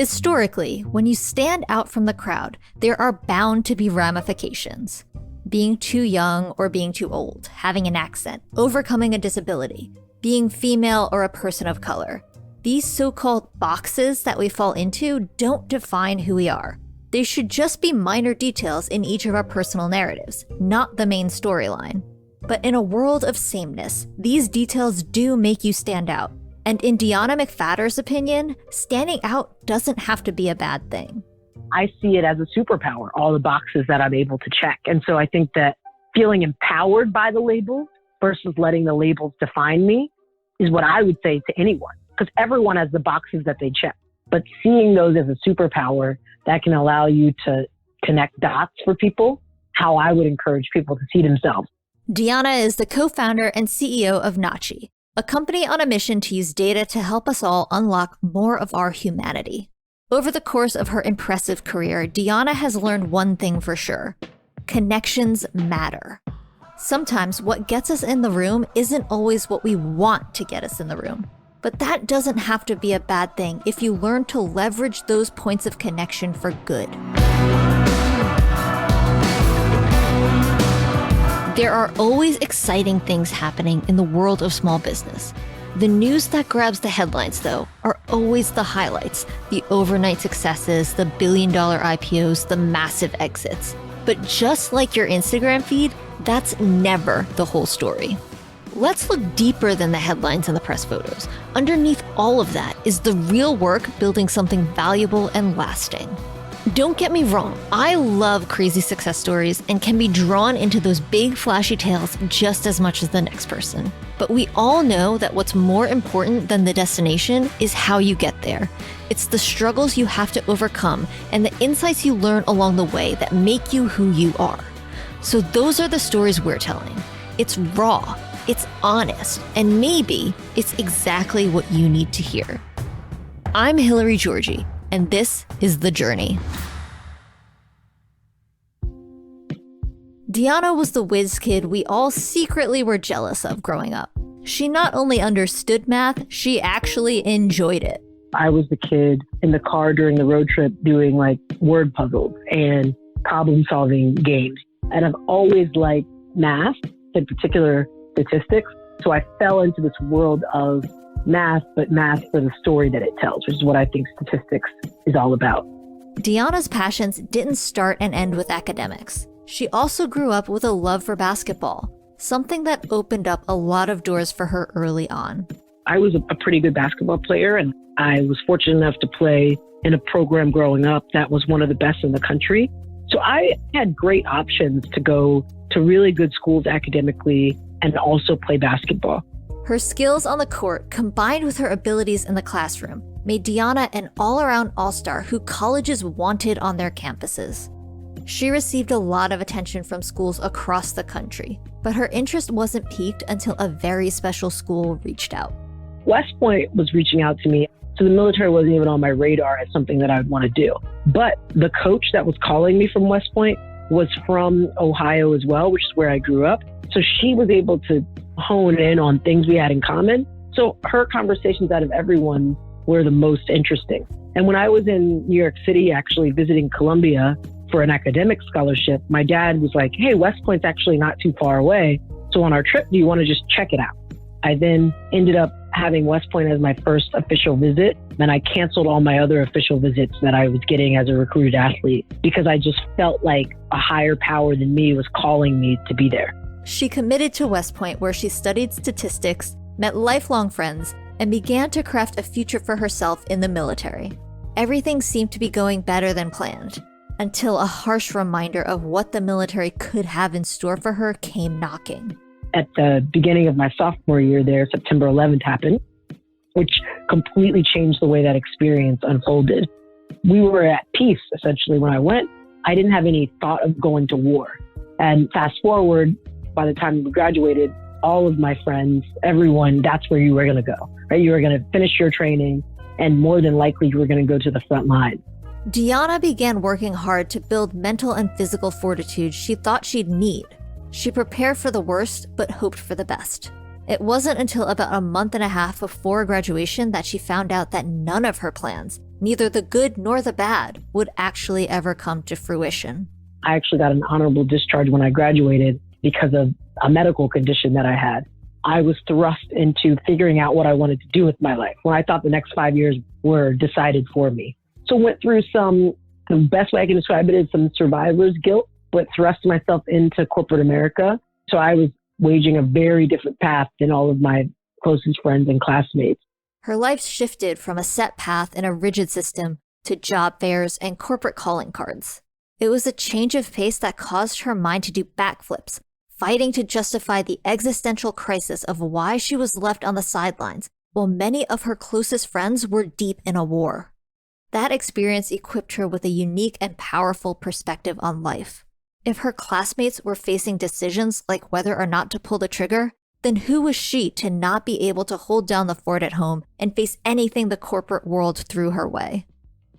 Historically, when you stand out from the crowd, there are bound to be ramifications. Being too young or being too old, having an accent, overcoming a disability, being female or a person of color. These so-called boxes that we fall into don't define who we are. They should just be minor details in each of our personal narratives, not the main storyline. But in a world of sameness, these details do make you stand out. And in Dionna McPhatter's opinion, standing out doesn't have to be a bad thing. I see it as a superpower, all the boxes that I'm able to check. And so I think that feeling empowered by the labels versus letting the labels define me is what I would say to anyone, because everyone has the boxes that they check. But seeing those as a superpower that can allow you to connect dots for people, how I would encourage people to see themselves. Dionna is the co-founder and CEO of Nachi, a company on a mission to use data to help us all unlock more of our humanity. Over the course of her impressive career, Dionna has learned one thing for sure. Connections matter. Sometimes what gets us in the room isn't always what we want to get us in the room. But that doesn't have to be a bad thing if you learn to leverage those points of connection for good. There are always exciting things happening in the world of small business. The news that grabs the headlines, though, are always the highlights, the overnight successes, the billion-dollar IPOs, the massive exits. But just like your Instagram feed, that's never the whole story. Let's look deeper than the headlines and the press photos. Underneath all of that is the real work building something valuable and lasting. Don't get me wrong, I love crazy success stories and can be drawn into those big flashy tales just as much as the next person. But we all know that what's more important than the destination is how you get there. It's the struggles you have to overcome and the insights you learn along the way that make you who you are. So those are the stories we're telling. It's raw, it's honest, and maybe it's exactly what you need to hear. I'm Hillary Georgie, and this is The Journey. Dionna was the whiz kid we all secretly were jealous of growing up. She not only understood math, she actually enjoyed it. I was the kid in the car during the road trip doing like word puzzles and problem-solving games. And I've always liked math, in particular statistics. So I fell into this world of math, but math for the story that it tells, which is what I think statistics is all about. Dionna's passions didn't start and end with academics. She also grew up with a love for basketball, something that opened up a lot of doors for her early on. I was a pretty good basketball player, and I was fortunate enough to play in a program growing up that was one of the best in the country. So I had great options to go to really good schools academically and also play basketball. Her skills on the court, combined with her abilities in the classroom, made Dionna an all-around all-star who colleges wanted on their campuses. She received a lot of attention from schools across the country, but her interest wasn't piqued until a very special school reached out. West Point was reaching out to me, so the military wasn't even on my radar as something that I would want to do. But the coach that was calling me from West Point was from Ohio as well, which is where I grew up. So she was able to hone in on things we had in common. So her conversations out of everyone were the most interesting. And when I was in New York City, actually visiting Columbia for an academic scholarship, my dad was like, hey, West Point's actually not too far away. So on our trip, do you want to just check it out? I then ended up having West Point as my first official visit. Then I canceled all my other official visits that I was getting as a recruited athlete because I just felt like a higher power than me was calling me to be there. She committed to West Point, where she studied statistics, met lifelong friends, and began to craft a future for herself in the military. Everything seemed to be going better than planned, until a harsh reminder of what the military could have in store for her came knocking. At the beginning of my sophomore year there, September 11th happened, which completely changed the way that experience unfolded. We were at peace, essentially, when I went. I didn't have any thought of going to war. And fast forward, by the time we graduated, all of my friends, everyone, that's where you were going to go, right? You were going to finish your training, and more than likely, you were going to go to the front line. Dionna began working hard to build mental and physical fortitude she thought she'd need. She prepared for the worst, but hoped for the best. It wasn't until about a month and a half before graduation that she found out that none of her plans, neither the good nor the bad would actually ever come to fruition. I actually got an honorable discharge when I graduated because of a medical condition that I had. I was thrust into figuring out what I wanted to do with my life when I thought the next 5 years were decided for me. So went through the best way I can describe it is some survivor's guilt, but thrust myself into corporate America. So I was waging a very different path than all of my closest friends and classmates. Her life shifted from a set path in a rigid system to job fairs and corporate calling cards. It was a change of pace that caused her mind to do backflips, fighting to justify the existential crisis of why she was left on the sidelines, while many of her closest friends were deep in a war. That experience equipped her with a unique and powerful perspective on life. If her classmates were facing decisions like whether or not to pull the trigger, then who was she to not be able to hold down the fort at home and face anything the corporate world threw her way?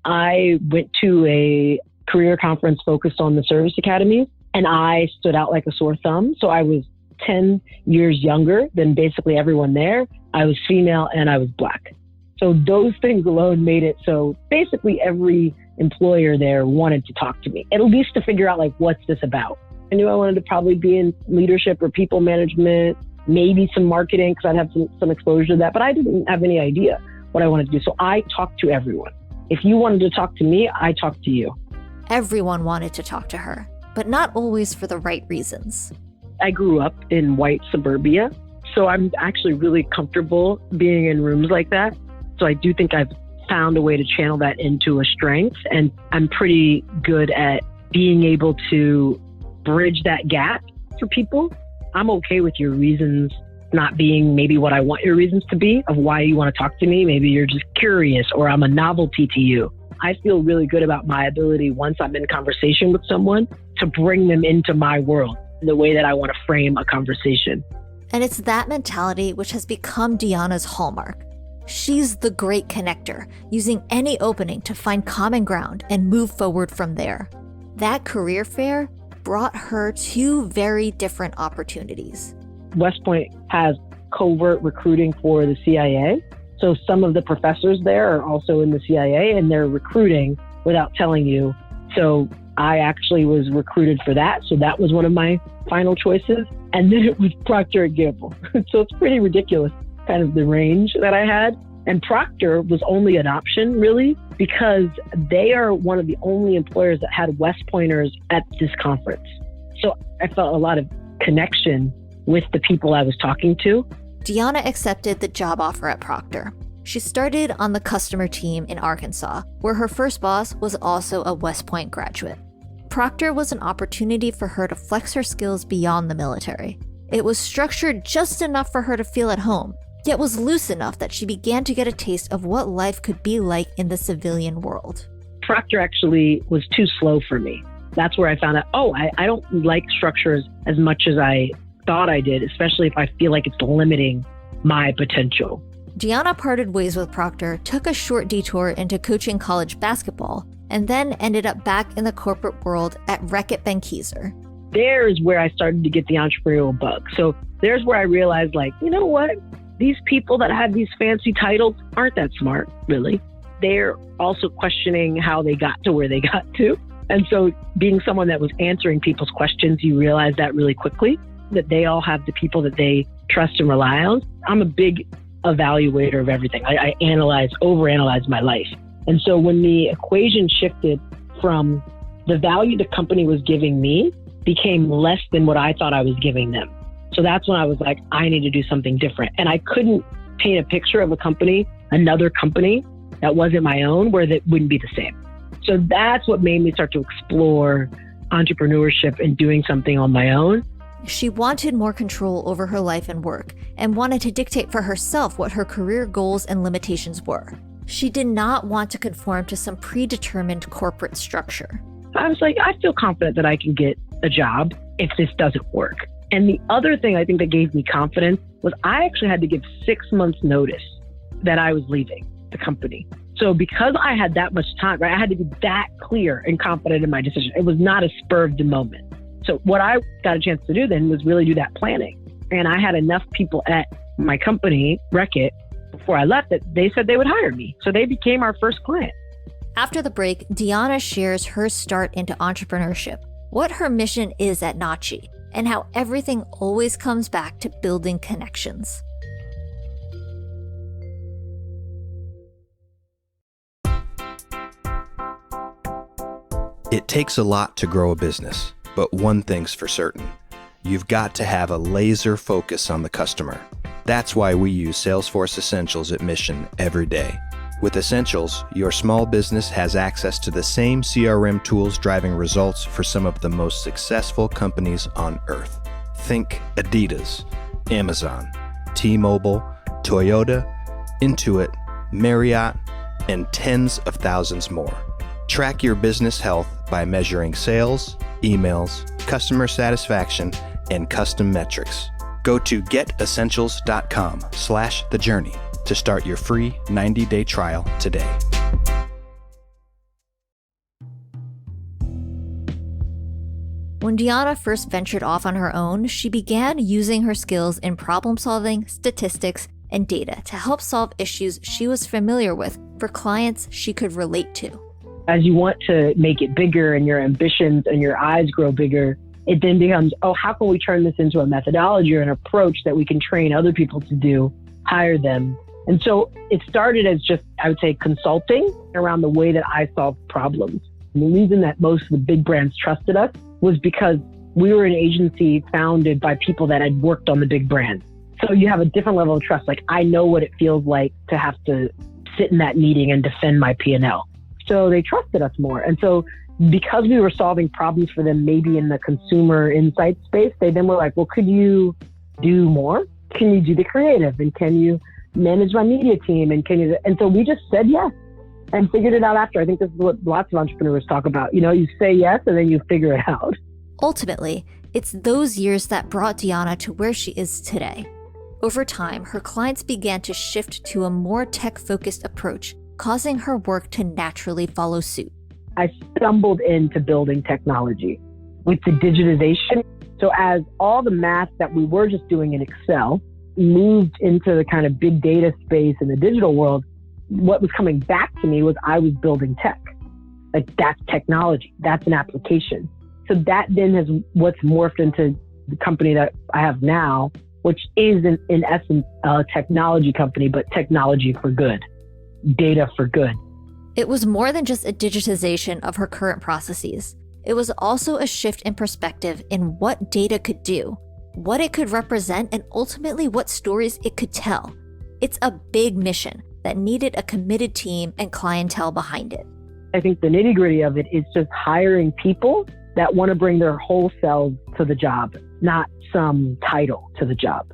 I went to a career conference focused on the service academies, and I stood out like a sore thumb. So I was 10 years younger than basically everyone there. I was female and I was Black. So those things alone made it so basically every employer there wanted to talk to me, at least to figure out, like, what's this about? I knew I wanted to probably be in leadership or people management, maybe some marketing, because I'd have some exposure to that, but I didn't have any idea what I wanted to do. So I talked to everyone. If you wanted to talk to me, I talked to you. Everyone wanted to talk to her, but not always for the right reasons. I grew up in white suburbia, so I'm actually really comfortable being in rooms like that. So I do think I've found a way to channel that into a strength, and I'm pretty good at being able to bridge that gap for people. I'm okay with your reasons not being maybe what I want your reasons to be of why you want to talk to me. Maybe you're just curious or I'm a novelty to you. I feel really good about my ability once I'm in conversation with someone to bring them into my world in the way that I want to frame a conversation. And it's that mentality which has become Dionna's hallmark. She's the great connector, using any opening to find common ground and move forward from there. That career fair brought her two very different opportunities. West Point has covert recruiting for the CIA. So some of the professors there are also in the CIA and they're recruiting without telling you. So I actually was recruited for that. So that was one of my final choices. And then it was Procter & Gamble. So it's pretty ridiculous, kind of the range that I had. And Procter was only an option, really, because they are one of the only employers that had West Pointers at this conference. So I felt a lot of connection with the people I was talking to. Dionna accepted the job offer at Procter. She started on the customer team in Arkansas, where her first boss was also a West Point graduate. Procter was an opportunity for her to flex her skills beyond the military. It was structured just enough for her to feel at home, yet was loose enough that she began to get a taste of what life could be like in the civilian world. Procter actually was too slow for me. That's where I found out, I don't like structures as much as I thought I did, especially if I feel like it's limiting my potential. Dionna parted ways with Procter, took a short detour into coaching college basketball, and then ended up back in the corporate world at Reckitt Benckiser. There's where I started to get the entrepreneurial bug. So there's where I realized, like, you know what? These people that have these fancy titles aren't that smart, really. They're also questioning how they got to where they got to. And so being someone that was answering people's questions, you realize that really quickly, that they all have the people that they trust and rely on. I'm a big evaluator of everything. I overanalyze my life. And so when the equation shifted from the value the company was giving me became less than what I thought I was giving them. So that's when I was like, I need to do something different. And I couldn't paint a picture of a company, another company that wasn't my own, where that wouldn't be the same. So that's what made me start to explore entrepreneurship and doing something on my own. She wanted more control over her life and work, and wanted to dictate for herself what her career goals and limitations were. She did not want to conform to some predetermined corporate structure. I was like, I feel confident that I can get a job if this doesn't work. And the other thing I think that gave me confidence was I actually had to give 6 months notice that I was leaving the company. So because I had that much time, right, I had to be that clear and confident in my decision. It was not a spur of the moment. So what I got a chance to do then was really do that planning. And I had enough people at my company, Reckitt, before I left that they said they would hire me. So they became our first client. After the break, Dionna shares her start into entrepreneurship, what her mission is at Nachi, and how everything always comes back to building connections. It takes a lot to grow a business, but one thing's for certain. You've got to have a laser focus on the customer. That's why we use Salesforce Essentials at Mission every day. With Essentials, your small business has access to the same CRM tools driving results for some of the most successful companies on earth. Think Adidas, Amazon, T-Mobile, Toyota, Intuit, Marriott, and tens of thousands more. Track your business health by measuring sales, emails, customer satisfaction, and custom metrics. Go to getessentials.com/thejourney to start your free 90-day trial today. When Dionna first ventured off on her own, she began using her skills in problem solving, statistics, and data to help solve issues she was familiar with for clients she could relate to. As you want to make it bigger and your ambitions and your eyes grow bigger, it then becomes, how can we turn this into a methodology or an approach that we can train other people to do, hire them? And so it started as just, I would say, consulting around the way that I solve problems. And the reason that most of the big brands trusted us was because we were an agency founded by people that had worked on the big brands. So you have a different level of trust. Like, I know what it feels like to have to sit in that meeting and defend my P&L. So they trusted us more. And so because we were solving problems for them, maybe in the consumer insight space, they then were like, well, could you do more? Can you do the creative? And can you manage my media team? And can you? And so we just said yes and figured it out after. I think this is what lots of entrepreneurs talk about. You say yes and then you figure it out. Ultimately, it's those years that brought Dionna to where she is today. Over time, her clients began to shift to a more tech-focused approach, causing her work to naturally follow suit. I stumbled into building technology with the digitization. So as all the math that we were just doing in Excel moved into the kind of big data space in the digital world, what was coming back to me was I was building tech. Like, that's technology. That's an application. So that then has what's morphed into the company that I have now, which is in essence a technology company, but technology for good, data for good. It was more than just a digitization of her current processes. It was also a shift in perspective in what data could do, what it could represent, and ultimately what stories it could tell. It's a big mission that needed a committed team and clientele behind it. I think the nitty-gritty of it is just hiring people that want to bring their whole selves to the job, not some title to the job.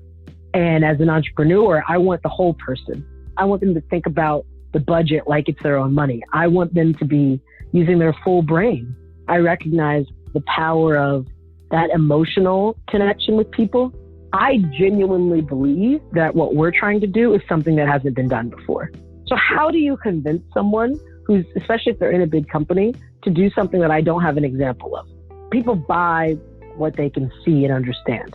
And as an entrepreneur, I want the whole person. I want them to think about the budget like it's their own money. I want them to be using their full brain. I recognize the power of that emotional connection with people. I genuinely believe that what we're trying to do is something that hasn't been done before. So how do you convince someone who's, especially if they're in a big company, to do something that I don't have an example of? People buy what they can see and understand.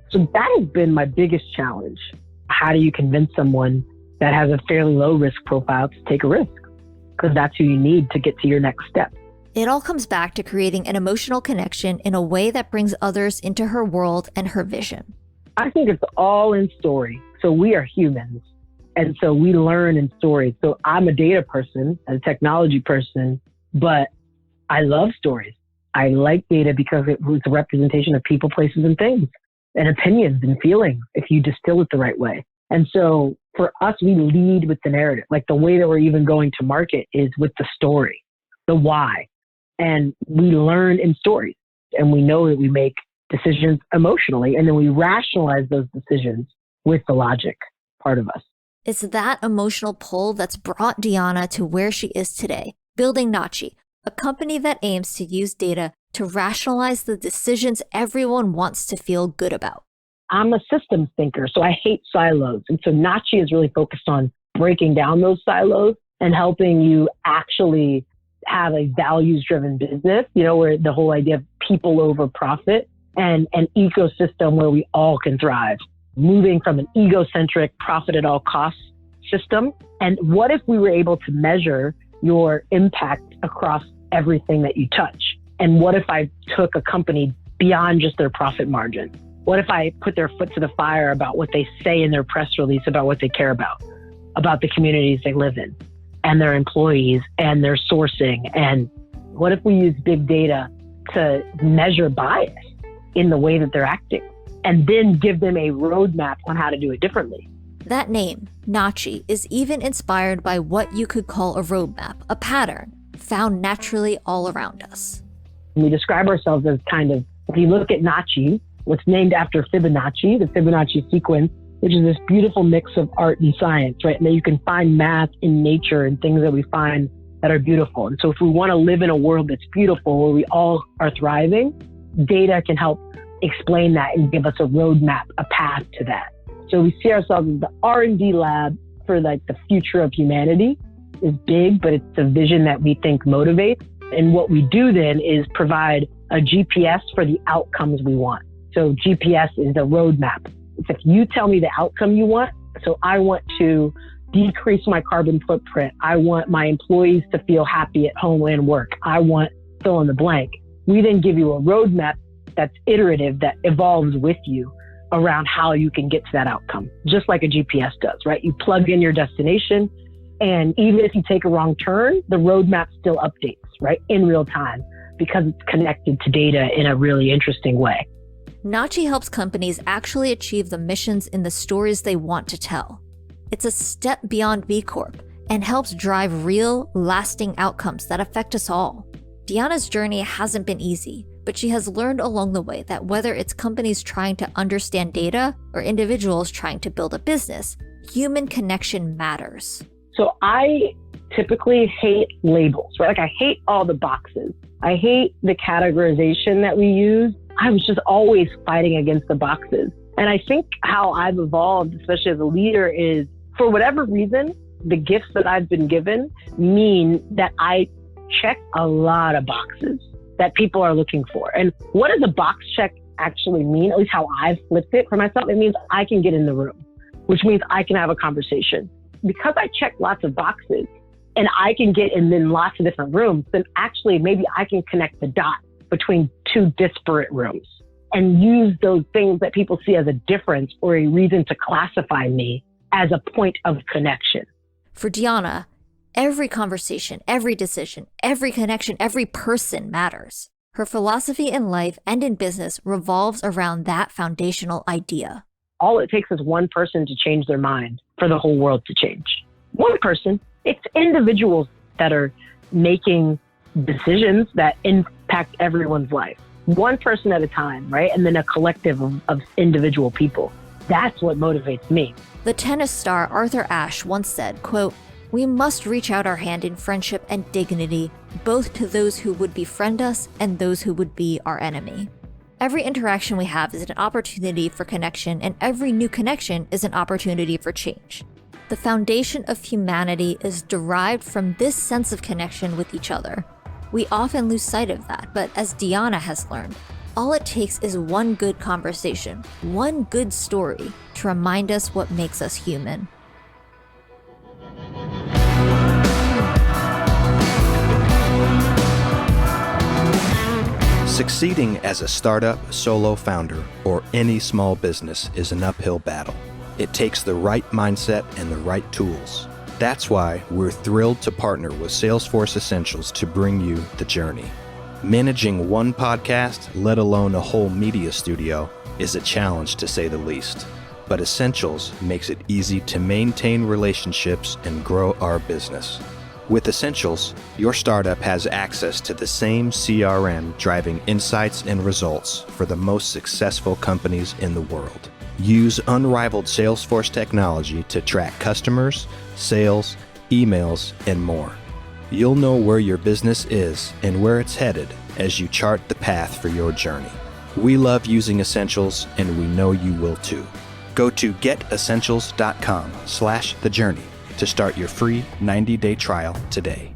So that has been my biggest challenge. How do you convince someone that has a fairly low risk profile to take a risk? Because that's who you need to get to your next step. It all comes back to creating an emotional connection in a way that brings others into her world and her vision. I think it's all in story. So we are humans. And so we learn in stories. So I'm a data person, a technology person, but I love stories. I like data because it was a representation of people, places, and things, and opinions and feelings if you distill it the right way. And so for us, we lead with the narrative. Like, the way that we're even going to market is with the story, the why. And we learn in stories, and we know that we make decisions emotionally, and then we rationalize those decisions with the logic part of us. It's that emotional pull that's brought Dionna to where she is today, building Nachi, a company that aims to use data to rationalize the decisions everyone wants to feel good about. I'm a systems thinker, so I hate silos. And so Nachi is really focused on breaking down those silos and helping you actually have a values-driven business, where the whole idea of people over profit and an ecosystem where we all can thrive, moving from an egocentric profit at all costs system. And what if we were able to measure your impact across everything that you touch? And what if I took a company beyond just their profit margin? What if I put their foot to the fire about what they say in their press release about what they care about the communities they live in and their employees and their sourcing? And what if we use big data to measure bias in the way that they're acting and then give them a roadmap on how to do it differently? That name, Nachi, is even inspired by what you could call a roadmap, a pattern found naturally all around us. We describe ourselves as if you look at Nachi, what's named after Fibonacci, the Fibonacci sequence, which is this beautiful mix of art and science, right? And that you can find math in nature and things that we find that are beautiful. And so if we want to live in a world that's beautiful, where we all are thriving, data can help explain that and give us a roadmap, a path to that. So we see ourselves as the R&D lab for the future of humanity. Is big, but it's a vision that we think motivates. And what we do then is provide a GPS for the outcomes we want. So GPS is the roadmap. It's if you tell me the outcome you want. So I want to decrease my carbon footprint. I want my employees to feel happy at home and work. I want fill in the blank. We then give you a roadmap that's iterative, that evolves with you around how you can get to that outcome, just like a GPS does, right? You plug in your destination, and even if you take a wrong turn, the roadmap still updates, right, in real time, because it's connected to data in a really interesting way. Nachi helps companies actually achieve the missions in the stories they want to tell. It's a step beyond B Corp and helps drive real, lasting outcomes that affect us all. Dionna's journey hasn't been easy, but she has learned along the way that whether it's companies trying to understand data or individuals trying to build a business, human connection matters. So I typically hate labels, right? I hate all the boxes. I hate the categorization that we use. I was just always fighting against the boxes. And I think how I've evolved, especially as a leader, is for whatever reason, the gifts that I've been given mean that I check a lot of boxes that people are looking for. And what does a box check actually mean? At least how I've flipped it for myself, it means I can get in the room, which means I can have a conversation. Because I check lots of boxes and I can get in lots of different rooms, then actually maybe I can connect the dots between two disparate rooms and use those things that people see as a difference or a reason to classify me as a point of connection. For Dionna, every conversation, every decision, every connection, every person matters. Her philosophy in life and in business revolves around that foundational idea. All it takes is one person to change their mind for the whole world to change. One person. It's individuals that are making decisions that impact everyone's life. One person at a time, right? And then a collective of individual people. That's what motivates me. The tennis star Arthur Ashe once said, quote, "We must reach out our hand in friendship and dignity, both to those who would befriend us and those who would be our enemy." Every interaction we have is an opportunity for connection, and every new connection is an opportunity for change. The foundation of humanity is derived from this sense of connection with each other. We often lose sight of that, but as Dionna has learned, all it takes is one good conversation, one good story to remind us what makes us human. Succeeding as a startup, solo founder, or any small business is an uphill battle. It takes the right mindset and the right tools. That's why we're thrilled to partner with Salesforce Essentials to bring you the journey. Managing one podcast, let alone a whole media studio, is a challenge to say the least. But Essentials makes it easy to maintain relationships and grow our business. With Essentials, your startup has access to the same CRM driving insights and results for the most successful companies in the world. Use unrivaled Salesforce technology to track customers, sales, emails, and more. You'll know where your business is and where it's headed as you chart the path for your journey. We love using Essentials, and we know you will too. Go to getessentials.com/thejourney to start your free 90-day trial today.